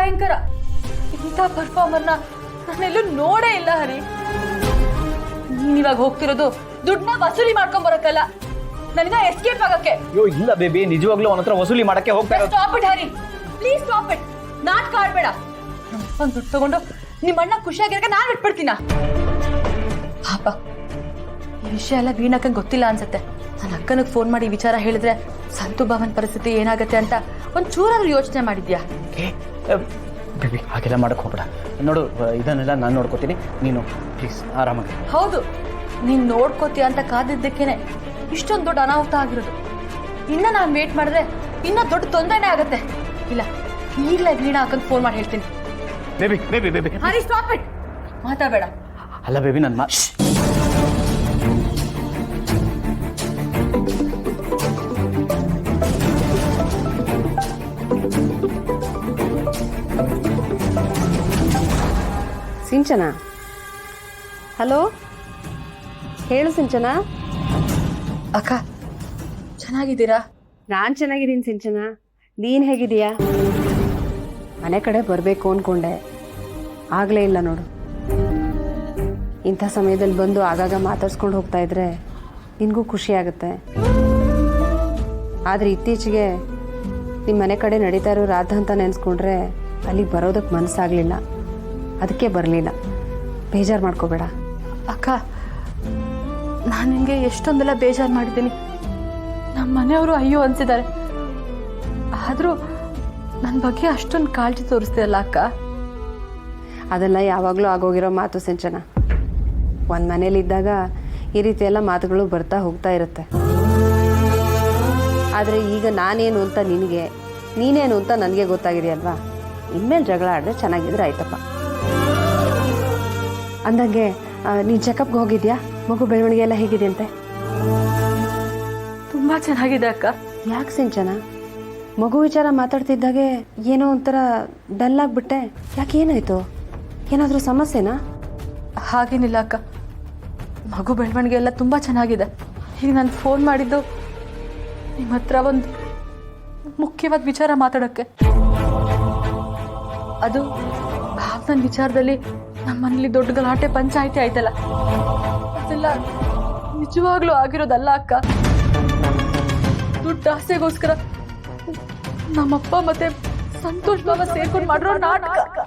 ಭಯಂಕರ. ಇಂಥ ಪರ್ಫಾರ್ಮರ್ನ ನಾನೆಲ್ಲೂ ನೋಡೇ ಇಲ್ಲ ಹರಿ. ನೀನಿವಾಗ ಹೋಗ್ತಿರೋದು ದುಡ್ಡನ್ನ ವಸೂಲಿ ಮಾಡ್ಕೊಂಡ್ ಬರಕ್ಕಲ್ಲ, ನನಗ ಎಸ್ಕೇಪ್ ಆಗಕ್ಕೆ. ಅಯ್ಯೋ ಇಲ್ಲ ಬೇಬಿ, ನಿಜವಾಗ್ಲೂ ಅವನ ಹತ್ರ ವಸೂಲಿ ಮಾಡಕ್ಕೆ ಹೋಗ್ತಾ ಇರೋದು. Stop it Hari, please stop it. ನಾಟಕ ಆಡ್ಬೇಡ. ನಮ್ಮಪ್ಪನ ದುಡ್ಡು ತಗೊಂಡು ನಿಮ್ಮ ಅಣ್ಣ ಖುಷಿಯಾಗಿರಕ್ಕೆ ನಾನು ಬಿಟ್ಬಿಡ್ತೀನ. ಪಾಪ ಈ ವಿಷಯ ಎಲ್ಲ ವೀಣಕ್ಕಂಗೆ ಗೊತ್ತಿಲ್ಲ ಅನ್ಸತ್ತೆ. ನನ್ನ ಅಕ್ಕನಿಗೆ ಫೋನ್ ಮಾಡಿ ವಿಚಾರ ಹೇಳಿದ್ರೆ ಸಂತು ಭಾವನ್ ಪರಿಸ್ಥಿತಿ ಏನಾಗತ್ತೆ ಅಂತ ಒಂಚೂರಾದ್ರೂ ಯೋಚನೆ ಮಾಡಿದ್ಯಾ? ಬೇಬಿ ಹಾಗೆಲ್ಲ ಮಾಡಕ್ ಹೋಗ್ಬೇಡ. ನೋಡು, ಇದನ್ನೆಲ್ಲ ನಾನು ನೋಡ್ಕೋತೀನಿ, ನೀನು ಪ್ಲೀಸ್ ಆರಾಮಾಗಿ. ಹೌದು, ನೀನ್ ನೋಡ್ಕೋತೀಯ ಅಂತ ಕಾದಿದ್ದಕ್ಕೇನೆ ಇಷ್ಟೊಂದು ದೊಡ್ಡ ಅನಾಹುತ ಆಗಿರೋದು. ಇನ್ನ ನಾನು ವೇಟ್ ಮಾಡಿದ್ರೆ ಇನ್ನ ದೊಡ್ಡ ತೊಂದರೆನೇ ಆಗತ್ತೆ. ಇಲ್ಲ, ಈಗಲೇ ವೀಣಾ ಅಕ್ಕಂಗೆ ಫೋನ್ ಮಾಡಿ ಹೇಳ್ತೀನಿ. Baby baby baby Hari stop it, ಮಾತಾಡಬೇಡ. ಅಲ್ಲ ಬೇಬಿ, ನನ್ನ ಸಿಂಚನ. ಹಲೋ, ಹೇಳು ಸಿಂಚನ. ಅಕ್ಕ ಚೆನ್ನಾಗಿದ್ದೀರಾ? ನಾನು ಚೆನ್ನಾಗಿದ್ದೀನಿ ಸಿಂಚನ, ನೀನು ಹೇಗಿದೀಯಾ? ಮನೆ ಕಡೆ ಬರಬೇಕು ಅಂದ್ಕೊಂಡೆ, ಆಗಲೇ ಇಲ್ಲ ನೋಡು. ಇಂಥ ಸಮಯದಲ್ಲಿ ಬಂದು ಆಗಾಗ ಮಾತಾಡ್ಸ್ಕೊಂಡು ಹೋಗ್ತಾ ಇದ್ರೆ ನಿನಗೂ ಖುಷಿ ಆಗುತ್ತೆ. ಆದರೆ ಇತ್ತೀಚೆಗೆ ನಿಮ್ಮ ಮನೆ ಕಡೆ ನಡೀತಾ ಇರೋ ರಾಧ ಅಂತ ನೆನೆಸ್ಕೊಂಡ್ರೆ ಅಲ್ಲಿಗೆ ಬರೋದಕ್ಕೆ ಮನಸ್ಸಾಗಲಿಲ್ಲ, ಅದಕ್ಕೆ ಬರಲಿಲ್ಲ. ಬೇಜಾರು ಮಾಡ್ಕೋಬೇಡ. ಅಕ್ಕ, ನಾನು ನಿಮಗೆ ಎಷ್ಟೊಂದೆಲ್ಲ ಬೇಜಾರು ಮಾಡಿದ್ದೀನಿ. ನಮ್ಮ ಮನೆಯವರು ಅಯ್ಯೋ ಅನ್ಸಿದ್ದಾರೆ. ಆದರೂ ನನ್ನ ಬಗ್ಗೆ ಅಷ್ಟೊಂದು ಕಾಳಜಿ ತೋರಿಸ್ತೀರಲ್ಲ ಅಕ್ಕ. ಅದೆಲ್ಲ ಯಾವಾಗಲೂ ಆಗೋಗಿರೋ ಮಾತು ಸಿಂಚನ. ಒಂದು ಮನೇಲಿದ್ದಾಗ ಈ ರೀತಿ ಎಲ್ಲ ಮಾತುಗಳು ಬರ್ತಾ ಹೋಗ್ತಾ ಇರುತ್ತೆ. ಆದರೆ ಈಗ ನಾನೇನು ಅಂತ ನಿನಗೆ, ನೀನೇನು ಅಂತ ನನಗೆ ಗೊತ್ತಾಗಿದೆಯಲ್ವಾ. ಇನ್ಮೇಲೆ ಜಗಳ ಆಡಿದ್ರೆ ಚೆನ್ನಾಗಿದ್ರೆ ಆಯ್ತಪ್ಪ. ಅಂದಂಗೆ ನೀನು ಚೆಕಪ್ಗೆ ಹೋಗಿದ್ಯಾ? ಮಗು ಬೆಳವಣಿಗೆ ಎಲ್ಲ ಹೇಗಿದೆ ಅಂತೆ? ತುಂಬ ಚೆನ್ನಾಗಿದೆ ಅಕ್ಕ. ಯಾಕೆ ಸಿಂಚನ, ಮಗು ವಿಚಾರ ಮಾತಾಡ್ತಿದ್ದಾಗೆ ಏನೋ ಒಂಥರ ಡಲ್ ಆಗಿಬಿಟ್ಟೆ? ಯಾಕೆ, ಏನಾಯ್ತು? ಏನಾದರೂ ಸಮಸ್ಯೆನಾ? ಹಾಗೇನಿಲ್ಲ ಅಕ್ಕ, ಮಗು ಬೆಳವಣಿಗೆ ಎಲ್ಲ ತುಂಬ ಚೆನ್ನಾಗಿದೆ. ಈಗ ನಾನು ಫೋನ್ ಮಾಡಿದ್ದು ನಿಮ್ಮ ಹತ್ರ ಒಂದು ಮುಖ್ಯವಾದ ವಿಚಾರ ಮಾತಾಡೋಕ್ಕೆ. ಅದು ಭಾವನ ವಿಚಾರದಲ್ಲಿ ನಮ್ಮ ಮನೇಲಿ ದೊಡ್ಡ ಗಲಾಟೆ ಪಂಚಾಯಿತಿ ಆಯ್ತಲ್ಲ, ಅದೆಲ್ಲ ನಿಜವಾಗ್ಲೂ ಆಗಿರೋದಲ್ಲ ಅಕ್ಕ. ದುಡ್ಡು ಆಸೆಗೋಸ್ಕರ ನಮ್ಮಪ್ಪ ಮತ್ತೆ ಸಂತೋಷ್ ಬಾಬಾ ಸೇರ್ಕೊಂಡು ಮಾಡಿರೋ ನಾಟಕ.